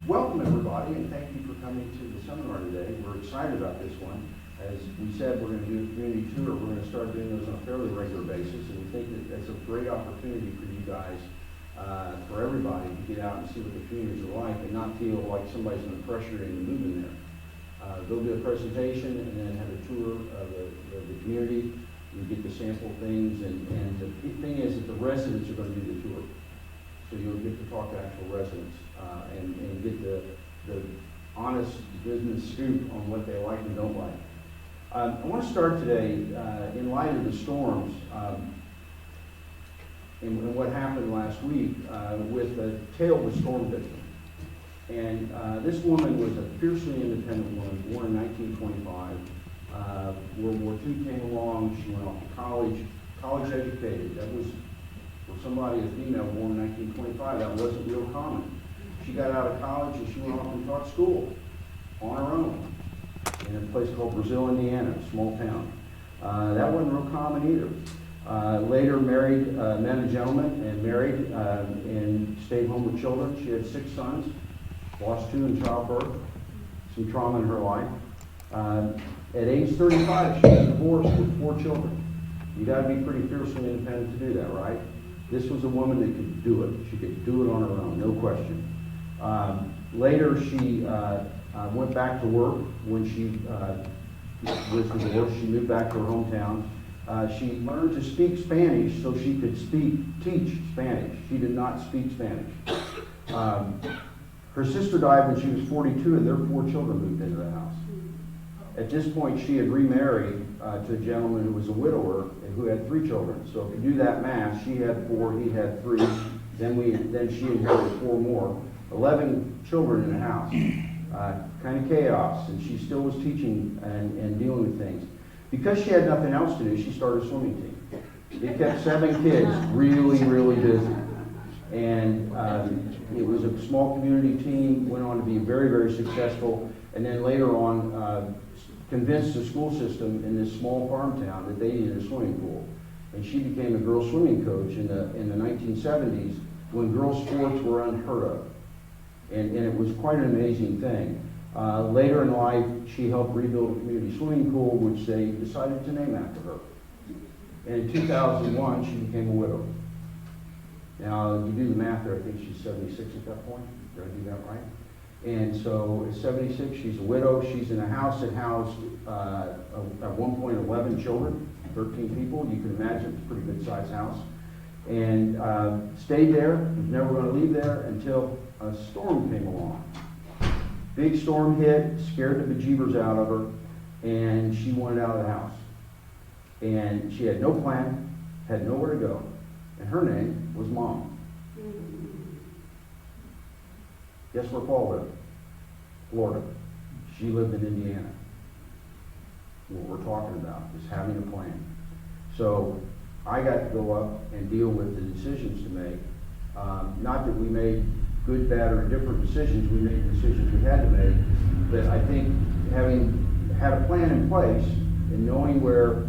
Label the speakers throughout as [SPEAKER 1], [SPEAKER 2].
[SPEAKER 1] Welcome everybody, and thank you for coming to the seminar today. We're excited about this one. As we said, we're going to do a community tour. We're going to start doing those on a fairly regular basis, and we think that that's a great opportunity for you guys, for everybody to get out and see what the communities are like and not feel like somebody's going to pressure you into moving there. They'll do a presentation and then have a tour of the community. You get to sample things, and the thing is that the residents are going to do the tour. So you'll get to talk to actual residents and get the honest business scoop on what they like and don't like. I want to start today in light of the storms and what happened last week with a tale of a storm victim. And this woman was a fiercely independent woman, born in 1925. World War II came along. She went off to college educated. That was, for somebody, a female born in 1925, that wasn't real common. She got out of college and she went off and taught school on her own in a place called Brazil, Indiana, a small town. That wasn't real common either. Later met a gentleman and married and stayed home with children. She had 6 sons, lost 2 in childbirth, some trauma in her life. At age 35, she was divorced with 4 children. You gotta be pretty fiercely independent to do that, right? This was a woman that could do it. She could do it on her own, no question. Later, she went back to work when she was divorced. She moved back to her hometown. She learned to speak Spanish so she could teach Spanish. She did not speak Spanish. Her sister died when she was 42, and their 4 children moved into the house. At this point, she had remarried to a gentleman who was a widower and who had 3 children. So if you do that math, she had 4, he had 3. Then she inherited 4 more. 11 children in the house. Kind of chaos, and she still was teaching and dealing with things. Because she had nothing else to do, she started a swimming team. It kept 7 kids really, really busy. And it was a small community team, went on to be very, very successful, and then later on convinced the school system in this small farm town that they needed a swimming pool. And she became a girls swimming coach in the 1970s when girls sports were unheard of. And it was quite an amazing thing. Later in life, she helped rebuild a community swimming pool, which they decided to name after her. And in 2001, she became a widow. Now, you do the math there, I think she's 76 at that point. Did I do that right? And so at 76, she's a widow. She's in a house that housed, at one point, 11 children, 13 people. You can imagine it's a pretty good-sized house. And stayed there, was never going to leave there until a storm came along. Big storm hit, scared the bejeebers out of her, and she wanted out of the house. And she had no plan, had nowhere to go, and her name was Mom. Guess where Paul lived? Florida. She lived in Indiana. What we're talking about is having a plan. So I got to go up and deal with the decisions to make. Not that we made good, bad, or indifferent decisions. We made the decisions we had to make. But I think having had a plan in place and knowing where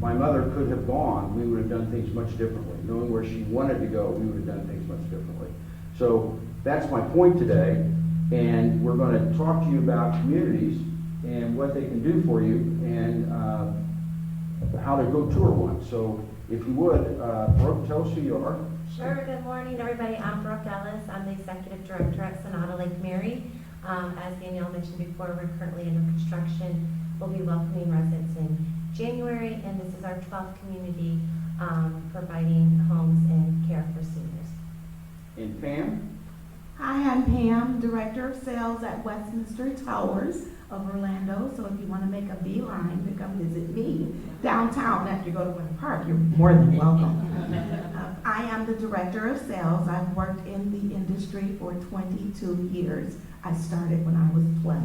[SPEAKER 1] my mother could have gone, we would have done things much differently. Knowing where she wanted to go, we would have done things much differently. So that's my point today. And we're going to talk to you about communities and what they can do for you and how to go tour one. So if you would, Brooke, tell us who you are.
[SPEAKER 2] Sure, good morning everybody. I'm Brooke Ellis. I'm the Executive Director at Sonata Lake Mary. As Danielle mentioned before, we're currently under construction. We'll be welcoming residents in January, and this is our 12th community providing homes and care for seniors.
[SPEAKER 1] And Pam?
[SPEAKER 3] Hi, I'm Pam, Director of Sales at Westminster Towers of Orlando. So if you want to make a beeline to come visit me downtown after you go to Winter Park, you're more than welcome. I am the Director of Sales. I've worked in the industry for 22 years. I started when I was 12.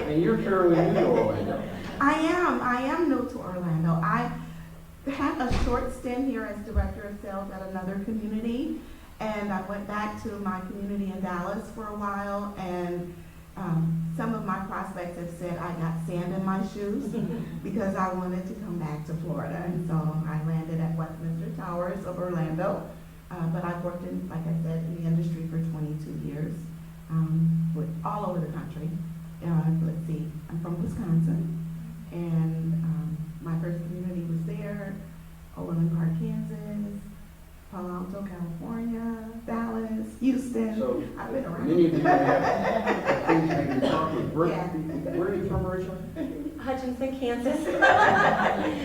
[SPEAKER 1] And you're fairly new to Orlando.
[SPEAKER 3] I am new to Orlando. I had a short stint here as Director of Sales at another community, and I went back to my community in Dallas for a while, and some of my prospects have said I got sand in my shoes because I wanted to come back to Florida, and so I landed at Westminster Towers of Orlando, But I've worked in, like I said, in the industry for 22 years, with all over the country. Let's see, I'm from Wisconsin, and my first community was there, Overland Park, Kansas, Palo Alto, California, Dallas, Houston.
[SPEAKER 1] So,
[SPEAKER 3] I've been around.
[SPEAKER 1] many of you may have things maybe to talk with. Where are you from originally?
[SPEAKER 2] Hutchinson, Kansas.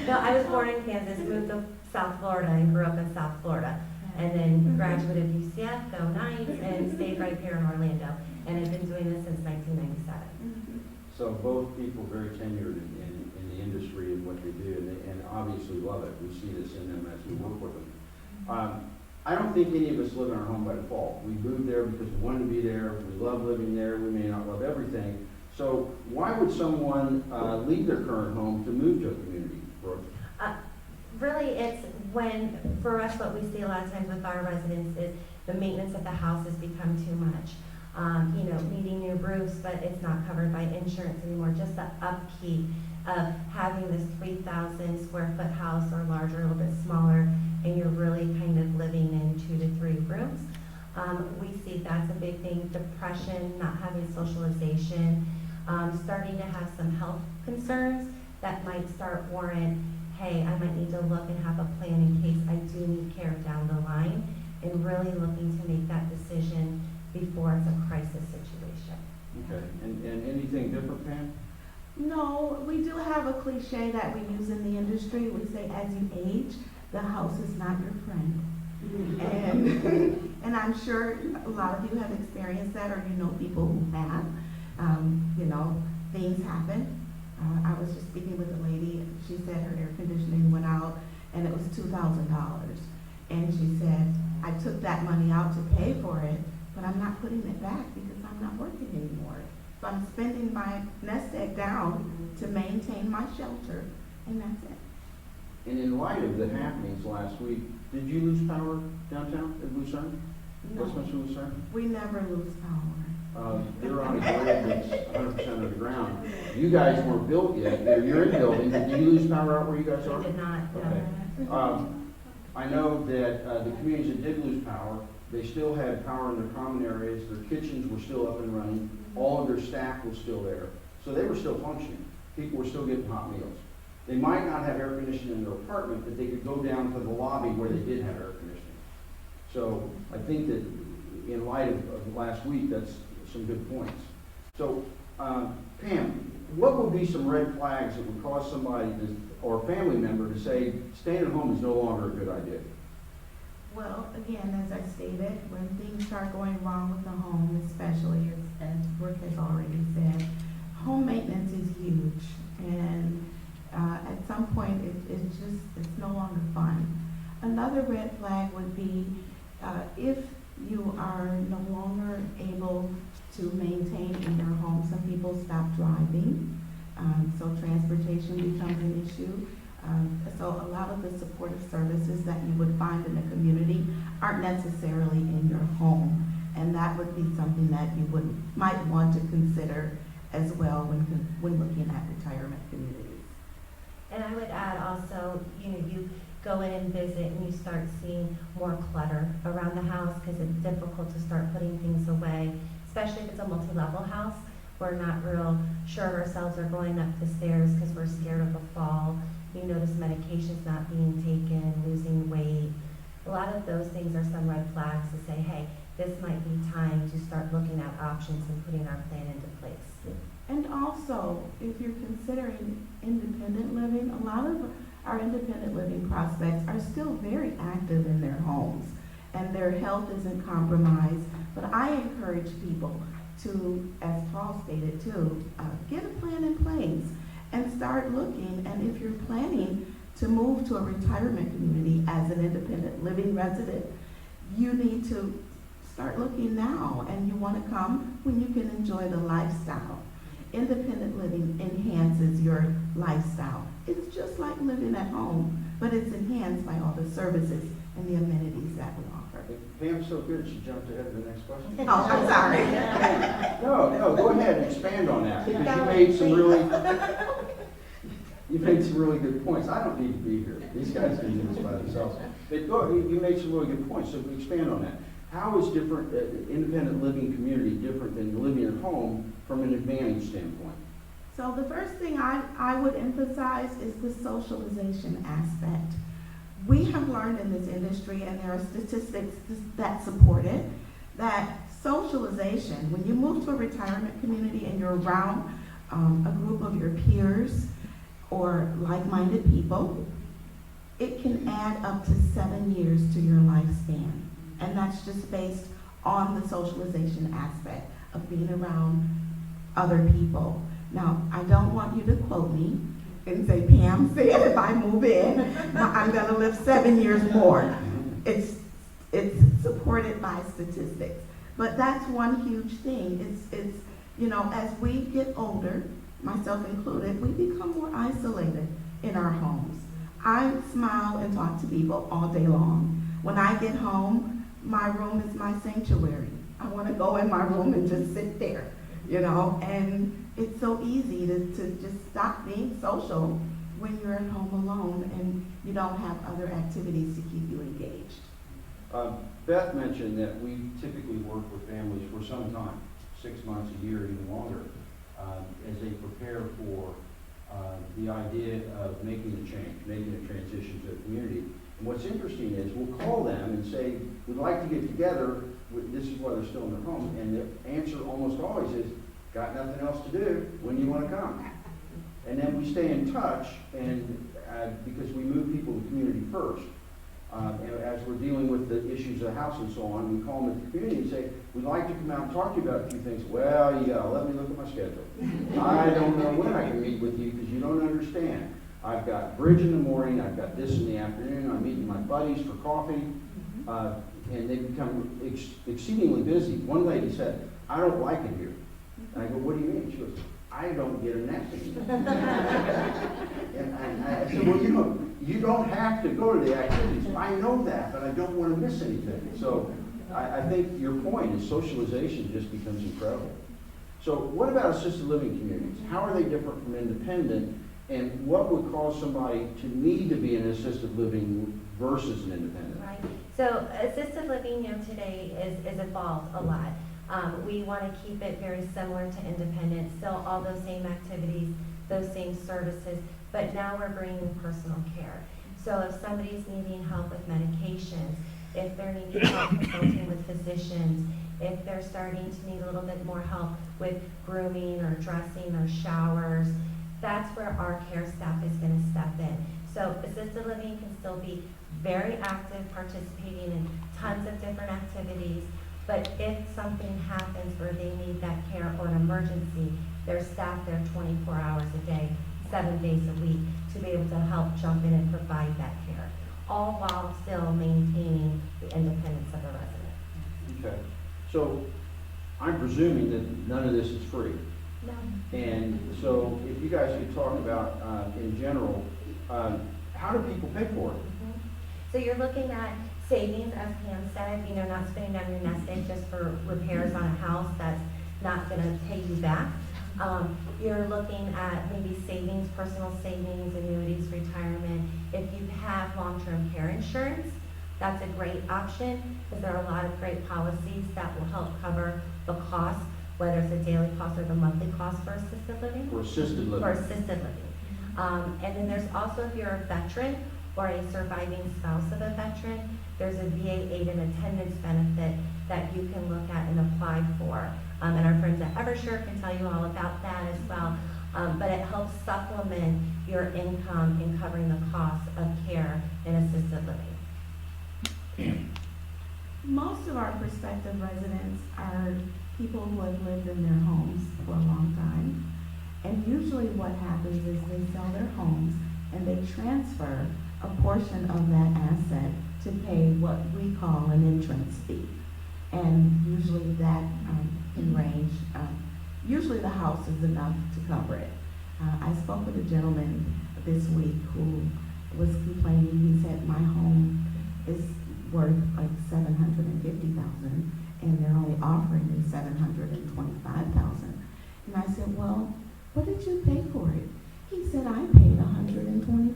[SPEAKER 2] No, I was born in Kansas, moved to South Florida and grew up in South Florida. And then graduated UCF, go Knights, and stayed right here in Orlando. And I've been doing this since 1997.
[SPEAKER 1] So both people very tenured in the industry and what they do, and obviously love it. We see this in them as we work with them. I don't think any of us live in our home by default. We moved there because we wanted to be there. We love living there. We may not love everything. So why would someone leave their current home to move to a community, Brooke?
[SPEAKER 2] Really, it's when, for us, what we see a lot of times with our residents is the maintenance of the house has become too much. Needing new roofs, but it's not covered by insurance anymore. Just the upkeep of having this 3,000 square foot house or larger, a little bit smaller, and you're really kind of living in 2 to 3 rooms. We see that's a big thing. Depression, not having socialization, starting to have some health concerns that might start warrant, hey, I might need to look and have a plan in case I do need care down the line, and really looking to make that decision before it's a crisis situation.
[SPEAKER 1] Okay, and anything different, Pam?
[SPEAKER 3] No, we do have a cliche that we use in the industry. We say, as you age, the house is not your friend. And I'm sure a lot of you have experienced that, or you know people who have. Things happen. I was just speaking with a lady. She said her air conditioning went out, and it was $2,000. And she said, I took that money out to pay for it, but I'm not putting it back because I'm not working anymore. So I'm spending my nest egg down to maintain my shelter, and that's it.
[SPEAKER 1] And in light of the happenings last week, did you lose power downtown at Lucerne?
[SPEAKER 3] No,
[SPEAKER 1] Westminster Lucerne?
[SPEAKER 3] we never lose power.
[SPEAKER 1] You're on a grid that's 100% underground. You guys weren't built yet. You're in building. Did you lose power out where you guys are?
[SPEAKER 2] We did not,
[SPEAKER 1] Okay.
[SPEAKER 2] no.
[SPEAKER 1] I know that the communities that did lose power, they still had power in their common areas. Their kitchens were still up and running. All of their staff was still there. So they were still functioning. People were still getting hot meals. They might not have air conditioning in their apartment, but they could go down to the lobby where they did have air conditioning. So I think that in light of last week, that's some good points. So, Pam, what would be some red flags that would cause somebody to, or a family member to say, staying at home is no longer a good idea?
[SPEAKER 3] Well, again, as I stated, when things start going wrong with the home, especially as Brooke has already said, home maintenance is huge. And at some point, it's no longer fun. Another red flag would be if you are no longer able to maintain in your home. Some people stop driving, so transportation becomes an issue. So a lot of the supportive services that you would find in the community aren't necessarily in your home, and that would be something that you might want to consider as well when looking at retirement communities.
[SPEAKER 2] And I would add also, you go in and visit and you start seeing more clutter around the house because it's difficult to start putting things away, especially if it's a multi-level house. We're not real sure of ourselves or going up the stairs because we're scared of a fall. You notice medications not being taken, losing weight. A lot of those things are some red flags to say, hey, this might be time to start looking at options and putting our plan into place.
[SPEAKER 3] And also, if you're considering independent living, a lot of our independent living prospects are still very active in their homes and their health isn't compromised. But I encourage people to, as Paul stated too, get a plan in place and start looking. And if you're planning to move to a retirement community as an independent living resident, you need to start looking now, and you want to come when you can enjoy the lifestyle. Independent living enhances your lifestyle. It's just like living at home, but it's enhanced by all the services and the amenities that we offer.
[SPEAKER 1] Pam's so good, she jumped ahead to the next question.
[SPEAKER 3] Oh, I'm sorry.
[SPEAKER 1] No, go ahead and expand on that, because you made some really good points. I don't need to be here. These guys can do this by themselves. But you made some really good points, so expand on that. How is different, independent living community different than living at home from an advantage standpoint?
[SPEAKER 3] So the first thing I would emphasize is the socialization aspect. We have learned in this industry, and there are statistics that support it, that socialization, when you move to a retirement community and you're around a group of your peers or like-minded people, it can add up to 7 years to your lifespan. And that's just based on the socialization aspect of being around other people. Now, I don't want you to quote me and say, Pam said if I move in, I'm gonna live 7 years more. It's supported by statistics. But that's one huge thing. It's you know, as we get older, myself included, we become more isolated in our homes. I smile and talk to people all day long. When I get home, my room is my sanctuary. I want to go in my room and just sit there, you know, and it's so easy to just stop being social when you're at home alone and you don't have other activities to keep you engaged.
[SPEAKER 1] Beth mentioned that we typically work with families for some time, 6 months, a year, even longer, as they prepare for the idea of making a change, making a transition to a community. And what's interesting is we'll call them and say, we'd like to get together, this is why they're still in their home, and the answer almost always is, got nothing else to do, when do you want to come? And then we stay in touch, and because we move people to the community first. And as we're dealing with the issues of the house and so on, we call them at the community and say, we'd like to come out and talk to you about a few things. Well, you gotta let me look at my schedule. I don't know when I can meet with you because you don't understand. I've got bridge in the morning, I've got this in the afternoon, I'm meeting my buddies for coffee, and they become exceedingly busy. One lady said, I don't like it here. And I go, what do you mean? She goes, I don't get a nap anymore. And I said, well, you don't have to go to the activities. I know that, but I don't want to miss anything. So I think your point is socialization just becomes incredible. So what about assisted living communities? How are they different from independent? And what would cause somebody to need to be in assisted living versus an independent?
[SPEAKER 2] Right. So assisted living, today is evolved a lot. We want to keep it very similar to independent, still all those same activities, those same services, but now we're bringing personal care. So if somebody's needing help with medications, if they're needing help consulting with physicians, if they're starting to need a little bit more help with grooming or dressing or showers, that's where our care staff is going to step in. So assisted living can still be very active, participating in tons of different activities, but if something happens where they need that care or an emergency, there's staff there 24 hours a day, 7 days a week, to be able to help jump in and provide that care, all while still maintaining the independence of the resident.
[SPEAKER 1] Okay. So I'm presuming that none of this is free.
[SPEAKER 2] No.
[SPEAKER 1] And so if you guys could talk about, in general, how do people pay for it?
[SPEAKER 2] So you're looking at savings, as Pam said, not spending down your nest egg just for repairs on a house that's not going to pay you back. You're looking at maybe savings, personal savings, annuities, retirement. If you have long-term care insurance, that's a great option because there are a lot of great policies that will help cover the cost, whether it's a daily cost or the monthly cost for assisted living.
[SPEAKER 1] For assisted living.
[SPEAKER 2] For assisted living. And then there's also, if you're a veteran or a surviving spouse of a veteran, there's a VA aid and attendance benefit that you can look at and apply for. And our friends at Eversure can tell you all about that as well. But it helps supplement your income in covering the cost of care in assisted living.
[SPEAKER 3] Most of our prospective residents are people who have lived in their homes for a long time. And usually what happens is they sell their homes and they transfer a portion of that asset to pay what we call an entrance fee. And usually that can range, usually the house is enough to cover it. I spoke with a gentleman this week who was complaining. He said, my home is worth like $750,000 and they're only offering me $725,000. And I said, well, what did you pay for it? He said, I paid $125.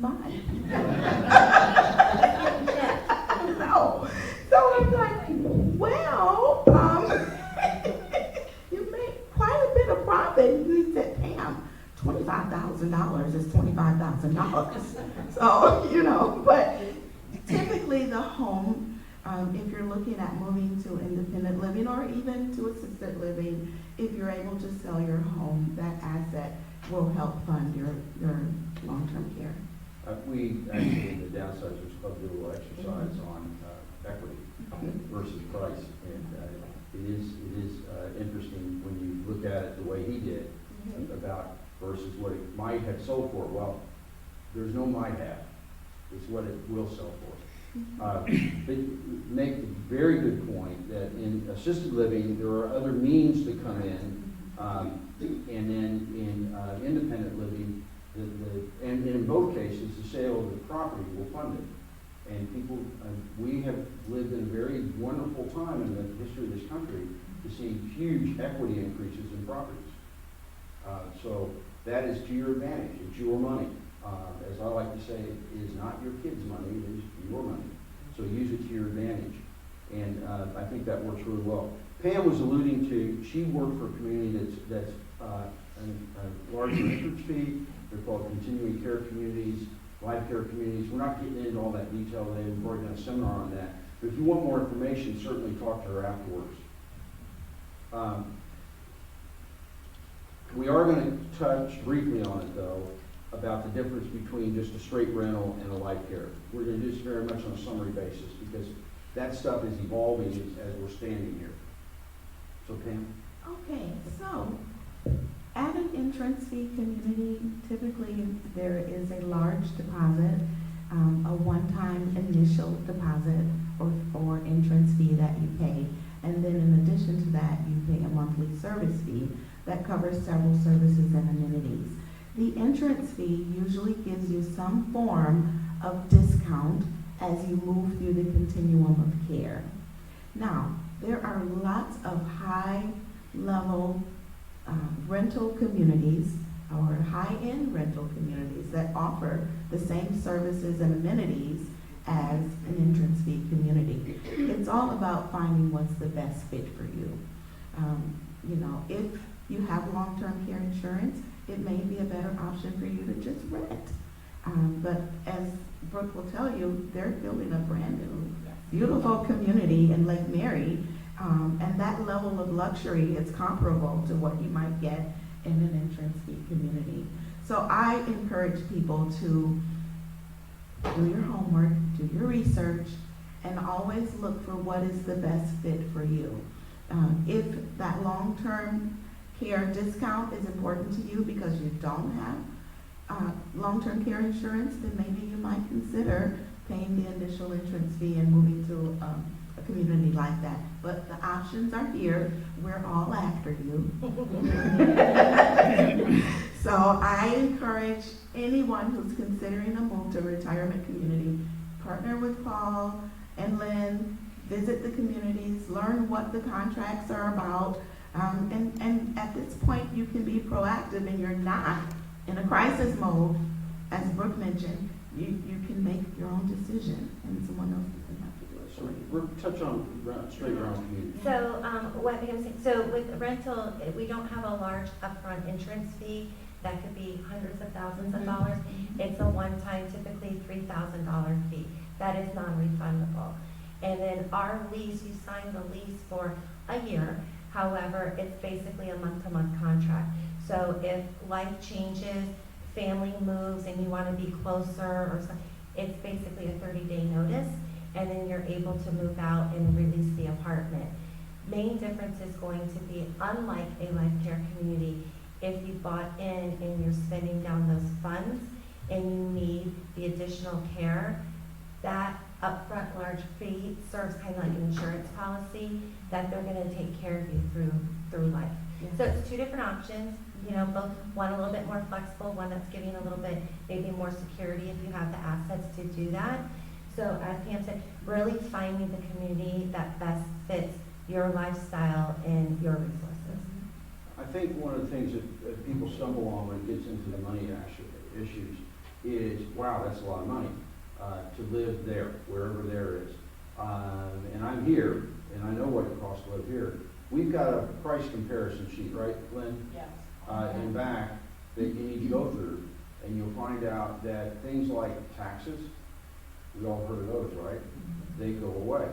[SPEAKER 3] $100,000 is $25,000. So, you know, but typically the home, if you're looking at moving to independent living or even to assisted living, if you're able to sell your home, that asset will help fund your long-term care.
[SPEAKER 1] We actually, in the Downsizers Club, do a little exercise on equity versus price. And it is interesting when you look at it the way he did about versus what it might have sold for. Well, there's no might have. It's what it will sell for. But make a very good point that in assisted living, there are other means to come in. And then in independent living, and in both cases, the sale of the property will fund it. And people, we have lived in a very wonderful time in the history of this country to see huge equity increases in properties. So that is to your advantage. It's your money. As I like to say, it is not your kids' money, it is your money. So use it to your advantage. And I think that works really well. Pam was alluding to, she worked for a community that's a larger entrance fee. They're called continuing care communities, life care communities. We're not getting into all that detail today. We've already done a seminar on that. But if you want more information, certainly talk to her afterwards. We are going to touch briefly on it, though, about the difference between just a straight rental and a life care. We're going to do this very much on a summary basis because that stuff is evolving as we're standing here. So, Pam?
[SPEAKER 3] Okay, so at an entrance fee community, typically there is a large deposit, a one-time initial deposit or entrance fee that you pay. And then in addition to that, you pay a monthly service fee that covers several services and amenities. The entrance fee usually gives you some form of discount as you move through the continuum of care. Now, there are lots of high-level rental communities or high-end rental communities that offer the same services and amenities as an entrance fee community. It's all about finding what's the best fit for you. You know, if you have long-term care insurance, it may be a better option for you to just rent. But as Brooke will tell you, they're building a brand new, beautiful community in Lake Mary, and that level of luxury is comparable to what you might get in an entrance fee community. So I encourage people to do your homework, do your research, and always look for what is the best fit for you. If that long-term care discount is important to you because you don't have long-term care insurance, then maybe you might consider paying the initial entrance fee and moving to a community like that. But the options are here. We're all after you. So I encourage anyone who's considering a move to a retirement community, partner with Paul and Lynn, visit the communities, learn what the contracts are about, and at this point you can be proactive and you're not in a crisis mode. As Brooke mentioned, you can make your own decision and someone else doesn't have to do it
[SPEAKER 1] So
[SPEAKER 3] for you.
[SPEAKER 1] we're touch on straight rental community.
[SPEAKER 2] So, what Pam's saying, so with rental, we don't have a large upfront entrance fee. That could be hundreds of thousands of dollars. It's a one-time, typically $3,000 fee. That is non-refundable. And then our lease, you sign the lease for a year. However, it's basically a month-to-month contract. So if life changes, family moves, and you want to be closer or something, it's basically a 30-day notice, and then you're able to move out and release the apartment. Main difference is going to be, unlike a life care community, if you bought in and you're spending down those funds and you need the additional care, that upfront large fee serves kind of like an insurance policy that they're going to take care of you through life.
[SPEAKER 3] Yes.
[SPEAKER 2] So it's two different options, you know, both one a little bit more flexible, one that's giving a little bit maybe more security if you have the assets to do that. So as Pam said, really finding the community that best fits your lifestyle and your resources.
[SPEAKER 1] I think one of the things that people stumble on when it gets into the money issues is, wow, that's a lot of money to live there, wherever there is. And I'm here, and I know what it costs to live here. We've got a price comparison sheet, right, Lynn?
[SPEAKER 4] Yes.
[SPEAKER 1] In back that you need to go through. and you'll find out that things like taxes, we all heard of those, right? They go away.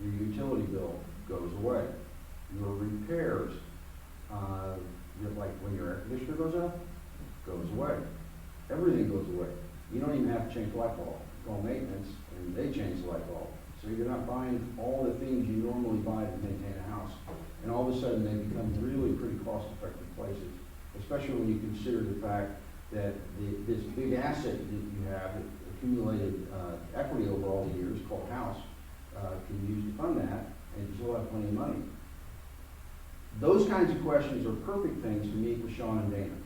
[SPEAKER 1] Your utility bill goes away. Your repairs, like when your air conditioner goes up, goes away. Everything goes away. You don't even have to change light bulb. Call maintenance, and they change the light bulb. So you're not buying all the things you normally buy to maintain a house. And all of a sudden, they become really pretty cost-effective places, especially when you consider the fact that this big asset that you have, that accumulated equity over all the years, called house, can use to fund that, and you still have plenty of money. Those kinds of questions are perfect things to meet with Sean and Dana.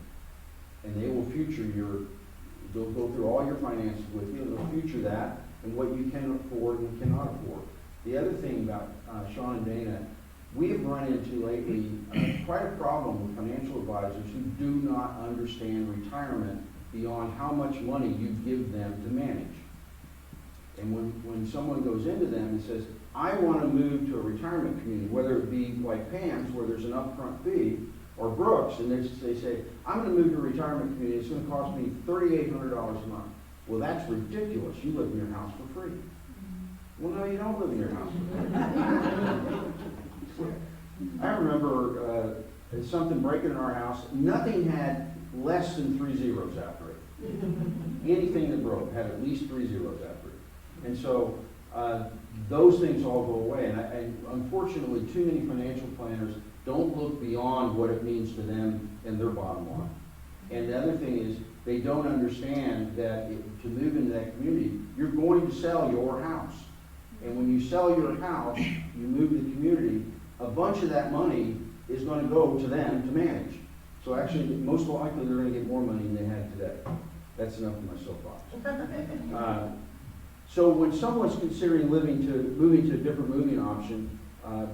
[SPEAKER 1] And they will they'll go through all your finances with you, and they'll future that, and what you can afford and cannot afford. The other thing about Sean and Dana, we have run into lately quite a problem with financial advisors who do not understand retirement beyond how much money you give them to manage. And when someone goes into them and says, I want to move to a retirement community, whether it be like Pam's, where there's an upfront fee, or Brooks, and they say, I'm going to move to a retirement community, it's going to cost me $3,800 a month. Well, that's ridiculous. You live in your house for free. Well, no, you don't live in your house for free. I remember something breaking in our house. Nothing had less than 3 zeros after it. Anything that broke had at least 3 zeros after it. And so those things all go away. And unfortunately, too many financial planners don't look beyond what it means to them and their bottom line. And the other thing is, they don't understand that to move into that community, you're going to sell your house. And when you sell your house, you move to the community, a bunch of that money is going to go to them to manage. So actually, most likely, they're going to get more money than they had today. That's enough of my soapbox. So when someone's considering moving to a different moving option,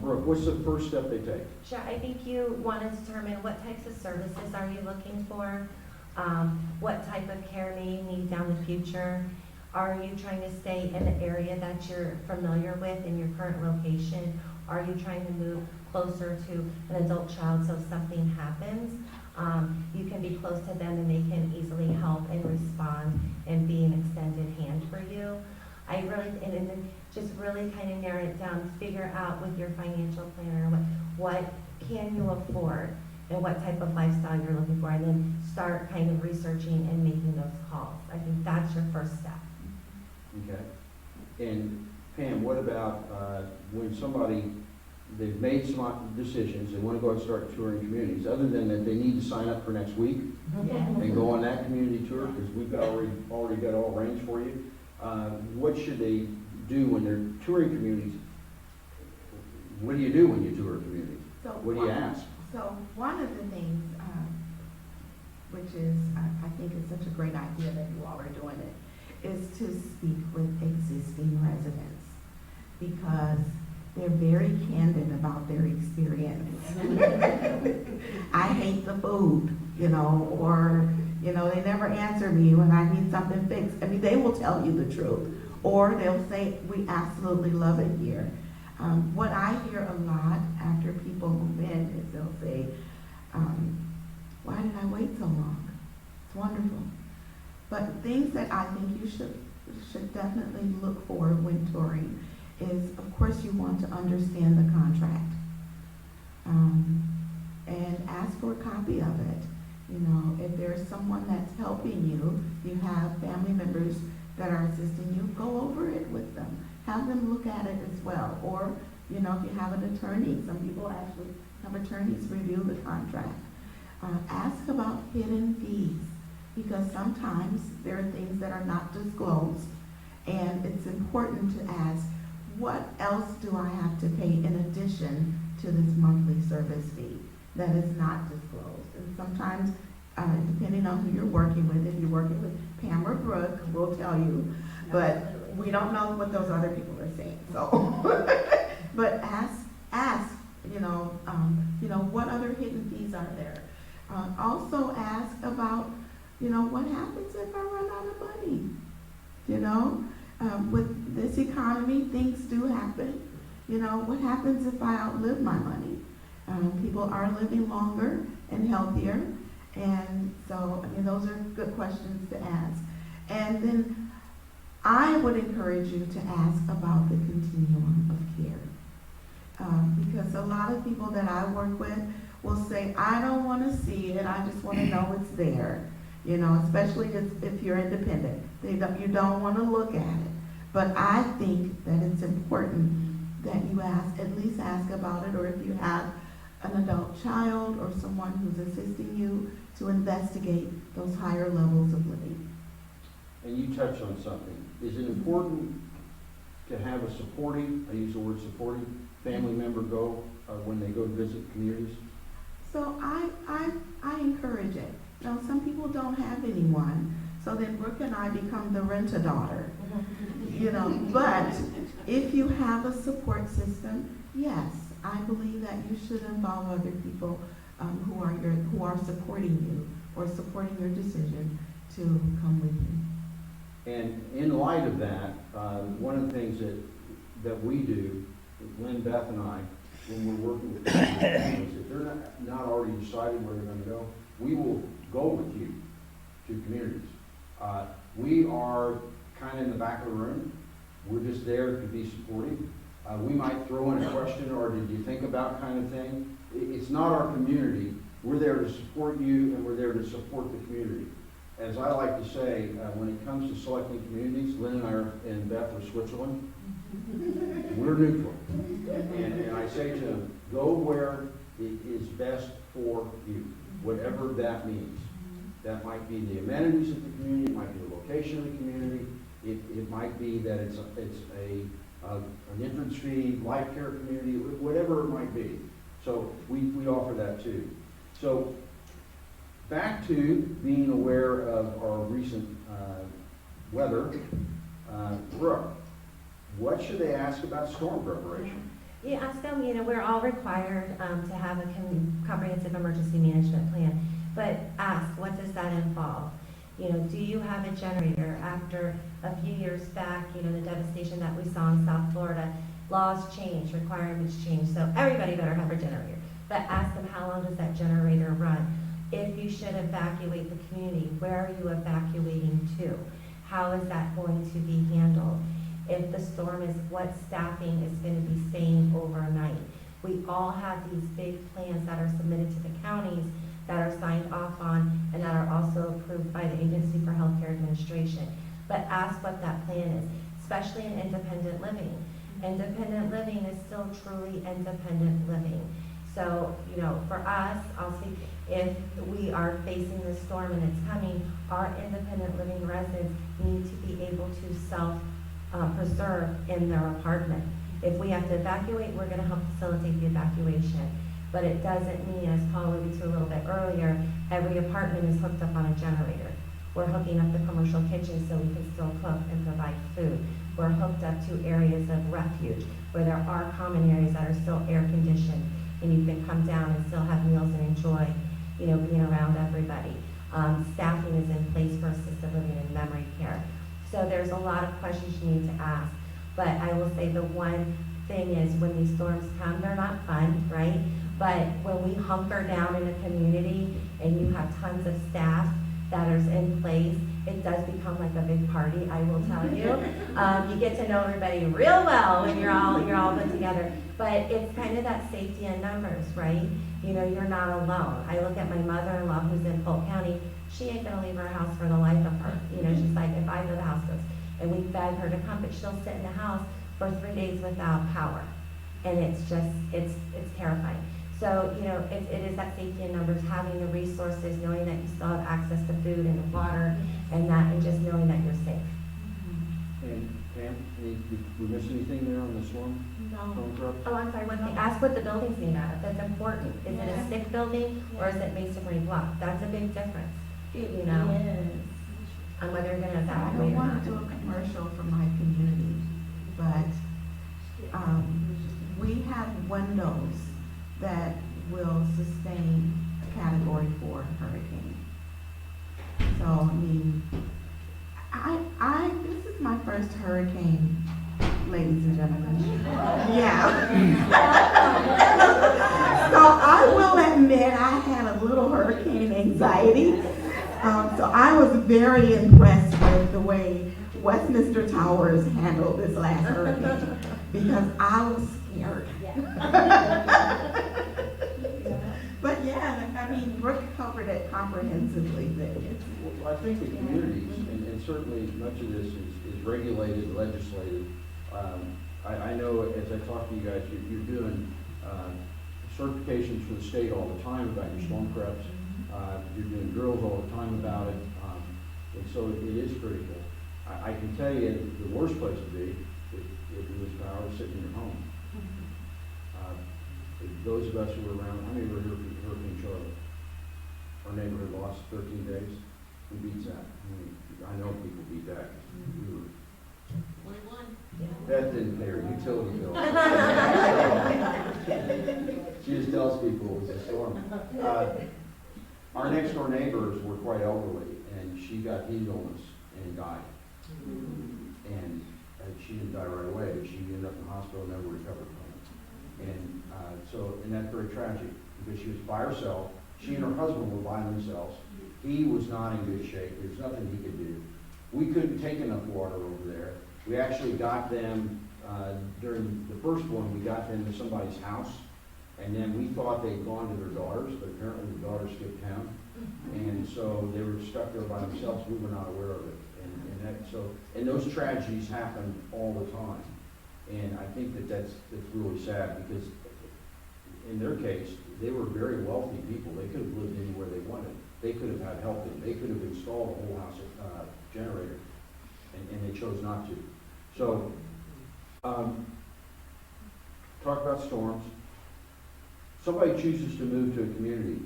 [SPEAKER 1] Brooke, what's the first step they take?
[SPEAKER 2] Sure, I think you want to determine what types of services are you looking for, what type of care may you need down the future. Are you trying to stay in the area that you're familiar with in your current location? Are you trying to move closer to an adult child so if something happens, you can be close to them and they can easily help and respond and be an extended hand for you? I really, and then just really kind of narrow it down, figure out with your financial planner what can you afford and what type of lifestyle you're looking for, and then start kind of researching and making those calls. I think that's your first step.
[SPEAKER 1] Okay. And Pam, what about when they've made some decisions, they want to go and start touring communities, other than that they need to sign up for next week and go on that community tour, because we've got already got all arranged for you. What should they do when they're touring communities? What do you do when you tour a community?
[SPEAKER 3] So
[SPEAKER 1] What do you ask?
[SPEAKER 3] So one of the things, which is, I think is such a great idea that you all are doing it, is to speak with existing residents, because they're very candid about their experience. I hate the food, or, they never answer me when I need something fixed. I mean, they will tell you the truth, or they'll say, we absolutely love it here. What I hear a lot after people move in is they'll say, why did I wait so long? It's wonderful. But things that I think you should definitely look for when touring is, of course, you want to understand the contract. And ask for a copy of it. If there's someone that's helping you, you have family members that are assisting you, go over it with them. Have them look at it as well. Or, if you have an attorney, some people actually have attorneys review the contract. Ask about hidden fees, because sometimes there are things that are not disclosed, and it's important to ask, what else do I have to pay in addition to this monthly service fee that is not disclosed? And sometimes, depending on who you're working with, if you're working with Pam or Brooke, we'll tell you, but we don't know what those other people are saying. So, but ask, what other hidden fees are there? Also ask about, what happens if I run out of money? With this economy, things do happen. What happens if I outlive my money? People are living longer and healthier, and So, I mean, those are good questions to ask. And then I would encourage you to ask about the continuum of care. Because a lot of people that I work with will say, I don't want to see it, I just want to know it's there. You know, especially if you're independent. You don't want to look at it. But I think that it's important that you at least ask about it, or if you have an adult child or someone who's assisting you, to investigate those higher levels of living.
[SPEAKER 1] And you touched on something. Is it important to have a supporting, I use the word supporting, family member go when they go to visit communities?
[SPEAKER 3] So I encourage it. Now, some people don't have anyone, so then Brooke and I become the rent-a-daughter. You know, but if you have a support system, yes, I believe that you should involve other people who are supporting you or supporting your decision to come with you.
[SPEAKER 1] And in light of that, one of the things that we do, Lynn, Beth, and I, when we're working with families, if they're not already decided where they're going to go, we will go with you to communities. We are kind of in the back of the room. We're just there to be supportive. We might throw in a question, or did you think about kind of thing. It's not our community. We're there to support you, and we're there to support the community. As I like to say, when it comes to selecting communities, Lynn and I and Beth are Switzerland. We're neutral. And I say to them, go where it is best for you, whatever that means. That might be the amenities of the community, it might be the location of the community, it might be that it's an entrance fee, life care community, whatever it might be. So we offer that too. So back to being aware of our recent weather, Brooke, what should they ask about storm preparation?
[SPEAKER 2] You ask them, we're all required to have a comprehensive emergency management plan, but ask, what does that involve? Do you have a generator? After a few years back, the devastation that we saw in South Florida, laws change, requirements change, so everybody better have a generator. But ask them, how long does that generator run? If you should evacuate the community, where are you evacuating to? How is that going to be handled? If the storm is, what staffing is going to be staying overnight? We all have these big plans that are submitted to the counties that are signed off on and that are also approved by the Agency for Healthcare Administration. But ask what that plan is, especially in independent living. Independent living is still truly independent living. So, for us, I'll see if we are facing the storm and it's coming, our independent living residents need to be able to self-preserve in their apartment. If we have to evacuate, we're going to help facilitate the evacuation. But it doesn't mean, as Paul alluded to a little bit earlier, every apartment is hooked up on a generator. We're hooking up the commercial kitchen so we can still cook and provide food. We're hooked up to areas of refuge where there are common areas that are still air conditioned, and you can come down and still have meals and enjoy, being around everybody. Staffing is in place for assisted living and memory care. So there's a lot of questions you need to ask. But I will say the one thing is, when these storms come, they're not fun, right? But when we hunker down in a community and you have tons of staff that are in place, it does become like a big party, I will tell you. You get to know everybody real well when you're all put together. But it's kind of that safety in numbers, right? You're not alone. I look at my mother-in-law who's in Polk County. She ain't gonna leave her house for the life of her. She's like, if I know the house goes, and we beg her to come, but she'll sit in the house for 3 days without power. And it's terrifying. So, it is that safety in numbers, having the resources, knowing that you still have access to food and water, and just knowing that you're safe.
[SPEAKER 1] And Pam, did we miss anything there on the storm?
[SPEAKER 3] No.
[SPEAKER 1] Storm prep?
[SPEAKER 2] Oh, I'm sorry, one thing, ask what the building's made out of, that's important. Is it a stick building, or is it masonry block? That's a big difference,
[SPEAKER 3] It
[SPEAKER 2] know,
[SPEAKER 3] is.
[SPEAKER 2] on whether you're gonna
[SPEAKER 3] I
[SPEAKER 2] evacuate
[SPEAKER 3] don't
[SPEAKER 2] or
[SPEAKER 3] want
[SPEAKER 2] not.
[SPEAKER 3] to do a commercial for my community, but we have windows that will sustain a Category 4 hurricane. So, this is my first hurricane, ladies and gentlemen. Yeah. So I will admit I had a little hurricane anxiety So I was very impressed with the way Westminster Towers handled this last hurricane because I was scared. But yeah, I mean, Brooke covered it comprehensively there.
[SPEAKER 1] Well, I think the communities, and certainly much of this is regulated, legislated. I know as I talk to you guys, you're doing certifications for the state all the time about your storm preps. You're doing drills all the time about it, and so it is critical. I can tell you the worst place to be if it was power sitting in your home. Those of us who were around, how many were here for Hurricane Charlotte? Our neighborhood lost 13 days. Who beats that? I know people beat that. We were
[SPEAKER 2] 21.
[SPEAKER 1] Beth didn't pay her utility bill. She just tells people it was a storm. Our next door neighbors were quite elderly, and she got heat illness and died. And she didn't die right away, but she ended up in the hospital and never recovered from it. And that's very tragic because she was by herself. She and her husband were by themselves. He was not in good shape. There's nothing he could do. We couldn't take enough water over there. We actually got them, during the first one, we got them to somebody's house. And then we thought they'd gone to their daughters, but apparently the daughters skipped town. And so they were stuck there by themselves. We were not aware of it. And those tragedies happen all the time. And I think that's really sad because in their case, they were very wealthy people. They could have lived anywhere they wanted. They could have had help. They could have installed a whole house generator, and they chose not to. So, talk about storms. Somebody chooses to move to a community.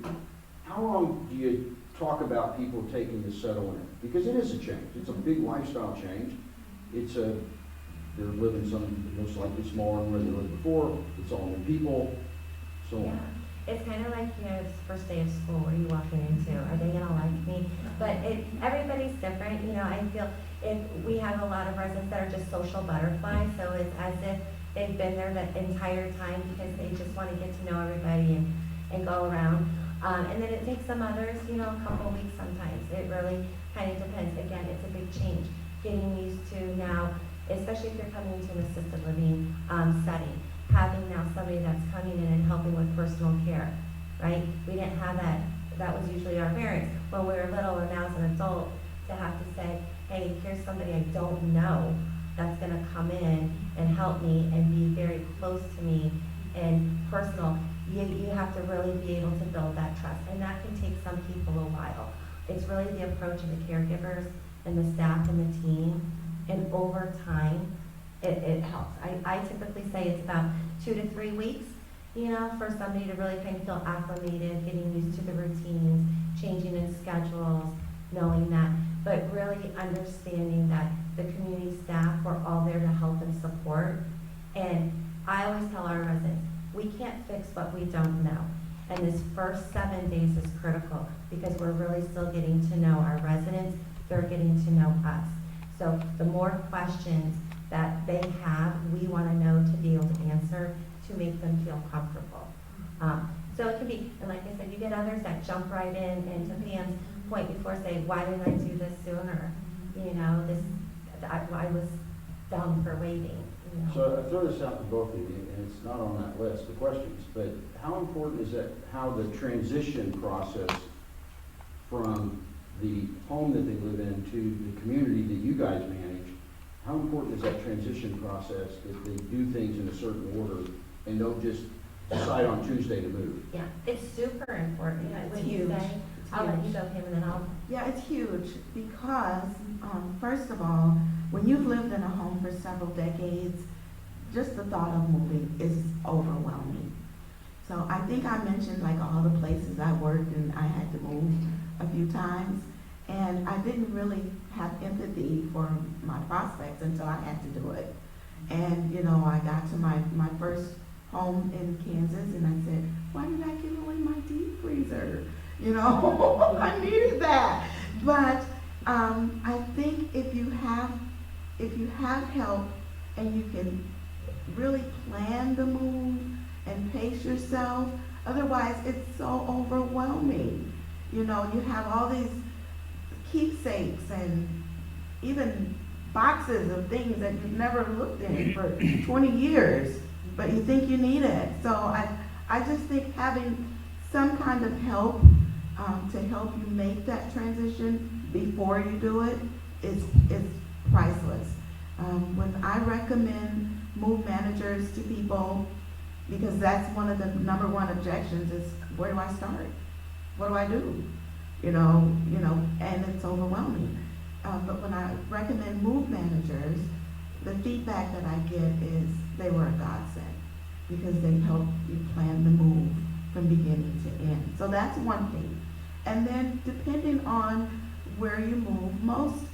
[SPEAKER 1] How long do you talk about people taking to settle in? Because it is a change. It's a big lifestyle change. They're living most likely smaller than where they lived before. It's all new people, so on.
[SPEAKER 2] It's kind of like, the first day of school. What are you walking into? Are they going to like me? But everybody's different. I feel we have a lot of residents that are just social butterflies, so it's as if they've been there the entire time because they just want to get to know everybody and go around. And then it takes some others, a couple of weeks sometimes. It really kind of depends. Again, it's a big change. Getting used to now, especially if you're coming into an assisted living setting, having now somebody that's coming in and helping with personal care, right? We didn't have that. That was usually our parents when we were little, or now as an adult, to have to say, hey, here's somebody I don't know that's going to come in and help me and be very close to me and personal. You have to really be able to build that trust, and that can take some people a while. It's really the approach of the caregivers and the staff and the team, and over time, it helps. I typically say it's about 2 to 3 weeks, for somebody to really kind of feel acclimated, getting used to the routines, changing in schedules, knowing that, but really understanding that the community staff were all there to help and support. And I always tell our residents, we can't fix what we don't know. And this first 7 days is critical because we're really still getting to know our residents, they're getting to know us. So the more questions that they have, we want to know to be able to answer to make them feel comfortable. So it can be, and like I said, you get others that jump right in, and to Pam's point before, say, why didn't I do this sooner? I was dumb for waiting.
[SPEAKER 1] So I throw this out to both of you, and it's not on that list, the questions, but how important is that, how the transition process from the home that they live in to the community that you guys manage, how important is that transition process that they do things in a certain order and don't just decide on Tuesday to move?
[SPEAKER 2] Yeah, it's super important.
[SPEAKER 3] Yeah, it's
[SPEAKER 2] What you
[SPEAKER 3] huge.
[SPEAKER 2] say. I'll let you go, Pam, and then I'll.
[SPEAKER 3] Yeah, it's huge because, first of all, when you've lived in a home for several decades, just the thought of moving is overwhelming. So I think I mentioned like all the places I worked and I had to move a few times, and I didn't really have empathy for my prospects until I had to do it. And I got to my first home in Kansas and I said, why did I give away my deep freezer? I needed that. But I think if you have help and you can really plan the move and pace yourself, otherwise it's so overwhelming. You have all these keepsakes and even boxes of things that you've never looked in for 20 years, but you think you need it. So I just think having some kind of help to help you make that transition before you do it is priceless. When I recommend move managers to people, because that's one of the number one objections is, where do I start? What do I do? You know, and it's overwhelming. But when I recommend move managers, the feedback that I get is they were a godsend because they help you plan the move from beginning to end. So that's one thing. And then depending on where you move, most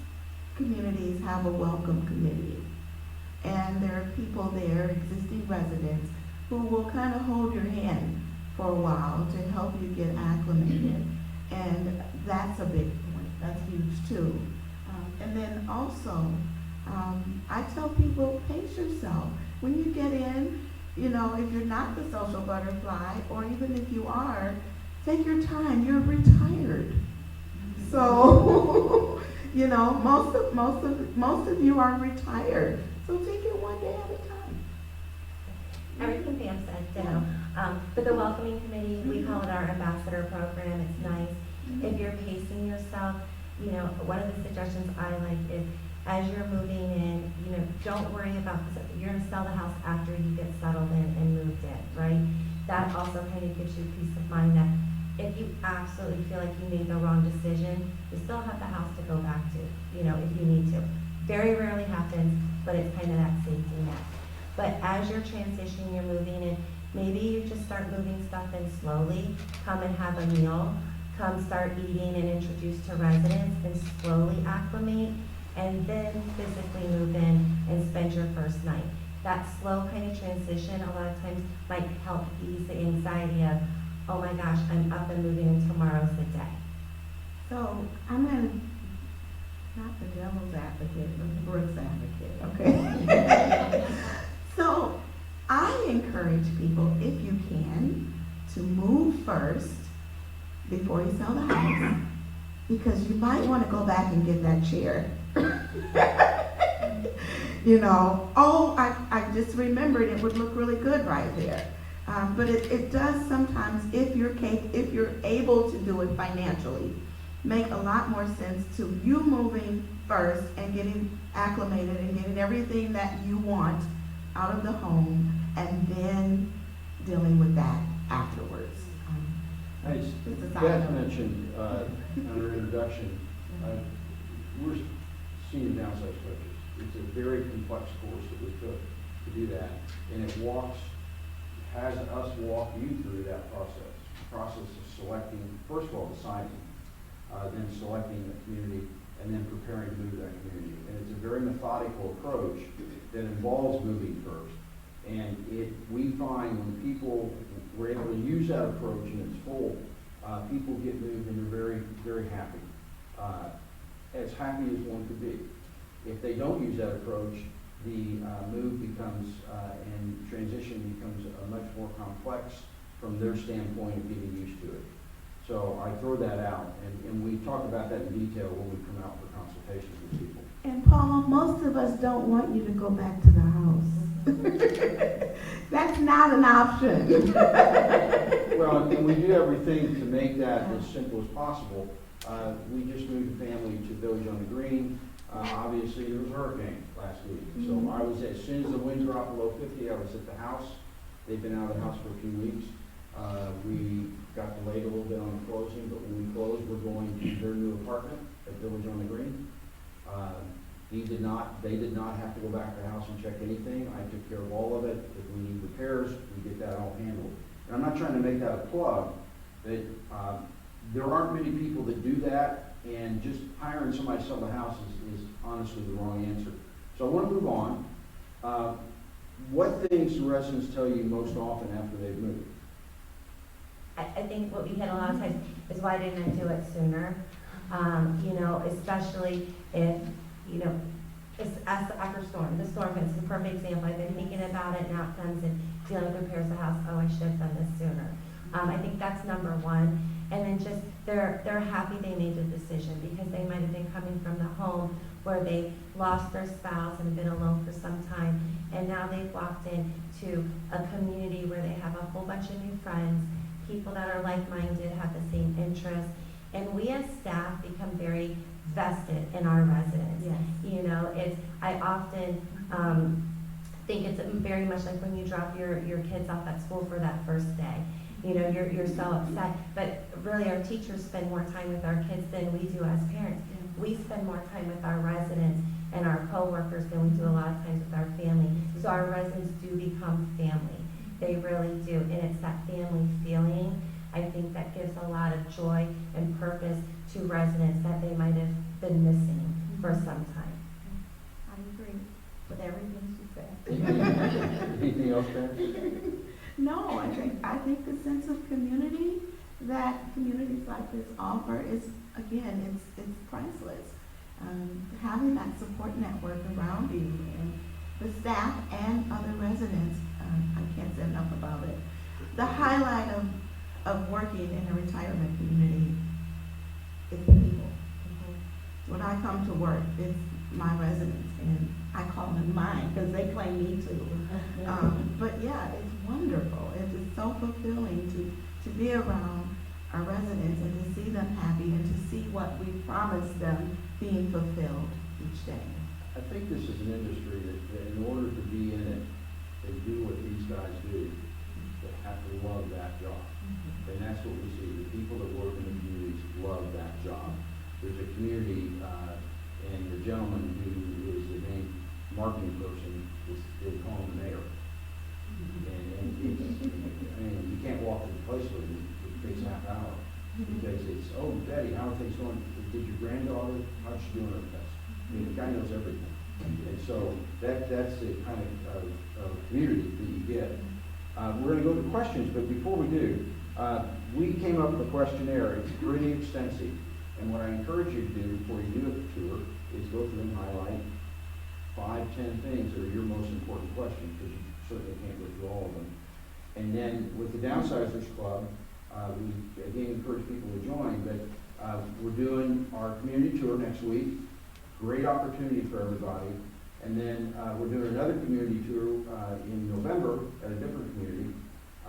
[SPEAKER 3] communities have a welcome committee. And there are people there, existing residents, who will kind of hold your hand for a while to help you get acclimated. And that's a big point. That's huge too. And then also, I tell people, pace yourself. When you get in, you know, if you're not the social butterfly, or even if you are, take your time. You're retired. So, you know, most of you are retired. So take it one day at a time.
[SPEAKER 2] Everything Pam said, ditto. But the welcoming committee, we call it our ambassador program. It's nice. If you're pacing yourself, you know, one of the suggestions I like is, as you're moving in, you know, don't worry about this. You're going to sell the house after you get settled in and moved in, right? That also kind of gives you peace of mind that if you absolutely feel like you made the wrong decision, you still have the house to go back to, you know, if you need to. Very rarely happens, but it's kind of that safety net. But as you're transitioning, you're moving in, maybe you just start moving stuff in slowly. Come and have a meal. Come start eating and introduce to residents and slowly acclimate, and then physically move in and spend your first night. That slow kind of transition a lot of times might help ease the anxiety of, oh my gosh, I'm up and moving and tomorrow's the day.
[SPEAKER 3] So I'm not the devil's advocate, but the Brooks advocate, okay? So I encourage people, if you can, to move first before you sell the house, because you might want to go back and get that chair. You know, oh, I just remembered it would look really good right there. But it does sometimes, if you're able to do it financially, make a lot more sense to you moving first and getting acclimated and getting everything that you want out of the home, and then dealing with that afterwards.
[SPEAKER 1] As Beth mentioned in her introduction, we're senior downside coaches. It's a very complex course that we took to do that, and it has us walk you through that process. The process of selecting, first of all, deciding, then selecting the community, and then preparing to move that community. And it's a very methodical approach that involves moving first. And we find when people were able to use that approach in its full, people get moved and they're very, very happy. As happy as one could be. If they don't use that approach, the move becomes, and transition becomes much more complex from their standpoint of getting used to it. So I throw that out, and we talk about that in detail when we come out for consultations with people.
[SPEAKER 3] And Paula, most of us don't want you to go back to the house. That's not an option.
[SPEAKER 1] Well, and we do everything to make that as simple as possible. We just moved the family to Village on the Green. Obviously, there was a hurricane last week. So I was, as soon as the wind dropped below 50, I was at the house. They've been out of the house for a few weeks. We got delayed a little bit on the closing, but when we closed, we're going to their new apartment at Village on the Green. They did not have to go back to the house and check anything. I took care of all of it. If we need repairs, we get that all handled. And I'm not trying to make that a plug, but there aren't many people that do that, and just hiring somebody to sell the house is honestly the wrong answer. So I want to move on. What things do residents tell you most often after they've moved?
[SPEAKER 2] I think what we hit a lot of times is, why didn't I do it sooner? You know, especially if, you know, it's after storm. The storm is a perfect example. I've been thinking about it, now it comes and dealing with repairs of the house. Oh, I should have done this sooner. I think that's number one. And then just, they're happy they made the decision because they might have been coming from the home where they lost their spouse and been alone for some time. And now they've walked into a community where they have a whole bunch of new friends, people that are like-minded, have the same interests. And we as staff become very vested in our residents.
[SPEAKER 3] Yes.
[SPEAKER 2] You know, I often think it's very much like when you drop your kids off at school for that first day. You know, you're so upset, but really our teachers spend more time with our kids than we do as parents. We spend more time with our residents and our coworkers than we do a lot of times with our family. So our residents do become family. They really do, and it's that family feeling, I think, that gives a lot of joy and purpose to residents that they might have been missing for some time.
[SPEAKER 3] I agree with everything she said.
[SPEAKER 1] Anything else, Ben?
[SPEAKER 3] No, I think the sense of community that communities like this offer is, again, it's priceless. Having that support network around you and the staff and other residents, I can't say enough about it. The highlight of working in a retirement community is the people. When I come to work, it's my residents, and I call them mine because they claim me too. But yeah, it's wonderful. It is so fulfilling to be around our residents and to see them happy and to see what we promise them being fulfilled each day.
[SPEAKER 1] I think this is an industry that in order to be in it and do what these guys do, they have to love that job. And that's what we see. The people that work in the communities love that job. There's a community, and the gentleman who is the main marketing person, they call him the mayor. And you can't walk to the place with him. It takes half an hour. Because it's, oh, Betty, how are things going? Did your granddaughter, how's she doing her test? I mean, the guy knows everything. And so that's the kind of community that you get. We're going to go to questions, but before we do, we came up with a questionnaire. It's pretty extensive. And what I encourage you to do before you do a tour is go through and highlight 5, 10 things that are your most important questions, because you certainly can't go through all of them. And then with the Downsizers Club, we again encourage people to join, but we're doing our community tour next week. Great opportunity for everybody. And then we're doing another community tour in November at a different community.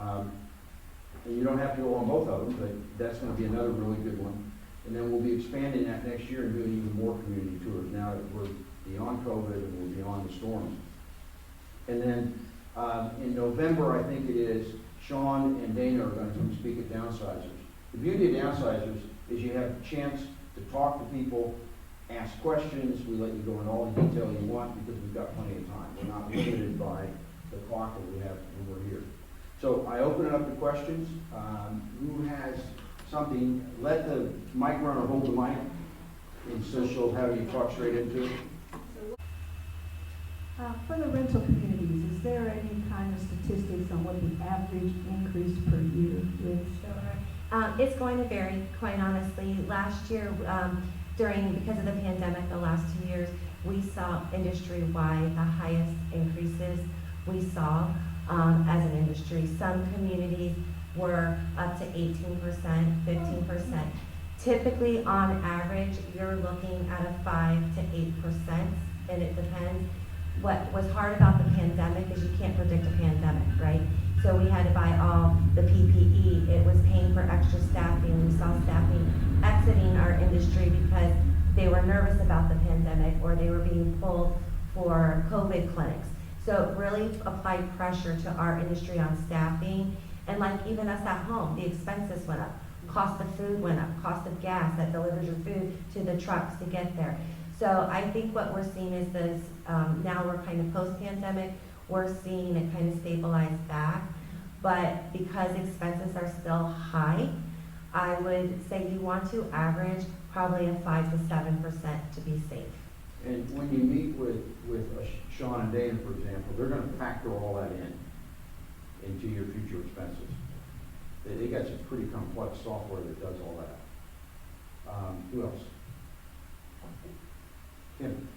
[SPEAKER 1] And you don't have to go on both of them, but that's going to be another really good one. And then we'll be expanding that next year and doing even more community tours now that we're beyond COVID and we're beyond the storms. And then in November, I think it is, Sean and Dana are going to come speak at Downsizers. The beauty of Downsizers is you have a chance to talk to people, ask questions. We let you go in all the detail you want because we've got plenty of time. We're not limited by the clock that we have when we're here. So I open it up to questions. Who has something? Let the mic runner hold the mic, and so she'll have you talk straight into it.
[SPEAKER 4] For the rental communities, is there any kind of statistics on what the average increase per year is?
[SPEAKER 2] Sure. It's going to vary, quite honestly. Last year, because of the pandemic, the last 2 years, we saw industry-wide the highest increases we saw as an industry. Some communities were up to 18%, 15%. Typically, on average, you're looking at a 5 to 8%, and it depends. What was hard about the pandemic is you can't predict a pandemic, right? So we had to buy all the PPE. It was paying for extra staffing. We saw staffing exiting our industry because they were nervous about the pandemic or they were being pulled for COVID clinics. So it really applied pressure to our industry on staffing. And like even us at home, the expenses went up. Cost of food went up, cost of gas that delivers your food to the trucks to get there. So I think what we're seeing is this, now we're kind of post-pandemic, we're seeing it kind of stabilize back. But because expenses are still high, I would say you want to average probably a 5 to 7% to be safe.
[SPEAKER 1] And when you meet with Sean and Dana, for example, they're going to factor all that into your future expenses. They got some pretty complex software that does all that. Who else? Kim.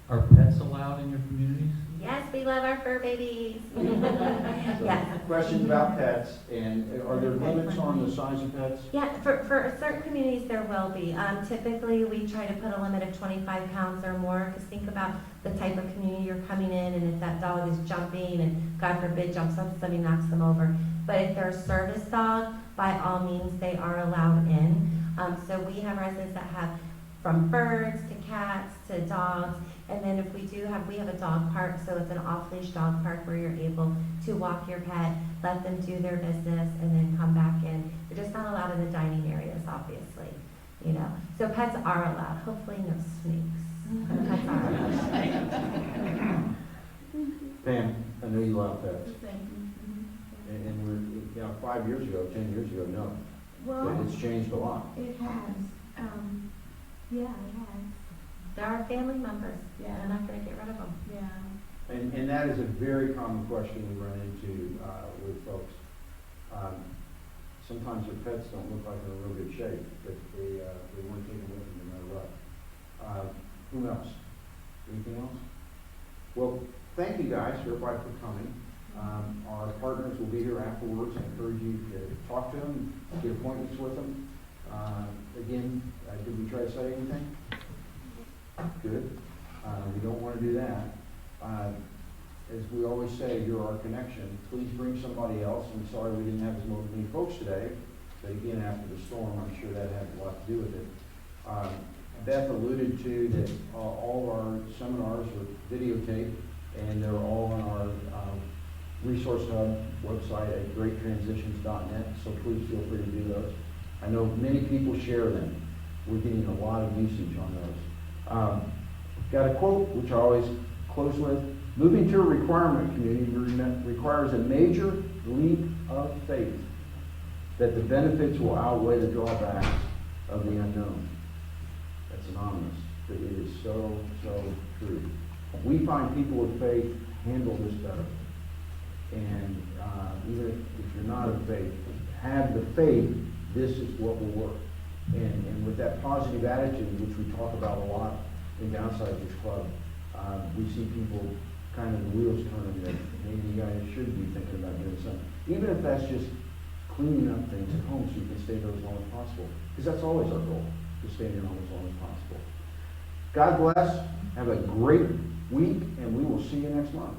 [SPEAKER 5] Are pets allowed in your communities?
[SPEAKER 2] Yes, we love our fur babies.
[SPEAKER 1] So,
[SPEAKER 2] Yes.
[SPEAKER 1] Questions about pets, and are there limits on the size of pets?
[SPEAKER 2] Yeah, for certain communities, there will be. Typically, we try to put a limit of 25 pounds or more, because think about the type of community you're coming in, and if that dog is jumping, and God forbid jumps up, somebody knocks them over. But if they're a service dog, by all means, they are allowed in. So we have residents that have from birds to cats to dogs, and then if we have a dog park, so it's an off-leash dog park where you're able to walk your pet, let them do their business, and then come back in. They're just not allowed in the dining areas, obviously, you know. So pets are allowed, hopefully no snakes. But pets are allowed.
[SPEAKER 1] Pam, I know you love pets,
[SPEAKER 3] Thank you.
[SPEAKER 1] and we're, 5 years ago, 10 years ago, no. But
[SPEAKER 3] Well,
[SPEAKER 1] it's changed a lot.
[SPEAKER 3] it has, yeah, it has,
[SPEAKER 2] They're our family members, and
[SPEAKER 3] yeah,
[SPEAKER 2] I'm not gonna get rid of them.
[SPEAKER 3] yeah.
[SPEAKER 1] And that is a very common question we run into with folks. Sometimes their pets don't look like they're in real good shape, but they want to take them with them no matter what. Who else? Anything else? Well, thank you guys, everybody, for coming. Our partners will be here afterwards. I encourage you to talk to them, get appointments with them. Again, did we try to say anything? Good. We don't want to do that. As we always say, you're our connection. Please bring somebody else. I'm sorry we didn't have as many folks today, but again, after the storm, I'm sure that had a lot to do with it. Beth alluded to that all of our seminars are videotaped, and they're all on our Resource Hub website at greattransitions.net, so please feel free to do those. I know many people share them. We're getting a lot of usage on those. Got a quote, which I always close with. Moving to a requirement community requires a major leap of faith that the benefits will outweigh the drawbacks of the unknown. That's anonymous, but it is so, so true. We find people of faith handle this better. And even if you're not of faith, have the faith, this is what will work. And with that positive attitude, which we talk about a lot in Downsizers Club, we see people kind of the wheels turning that maybe you guys should be thinking about doing something. Even if that's just cleaning up things at home so you can stay there as long as possible. Because that's always our goal, to stay in your home as long as possible. God bless. Have a great week, and we will see you next month.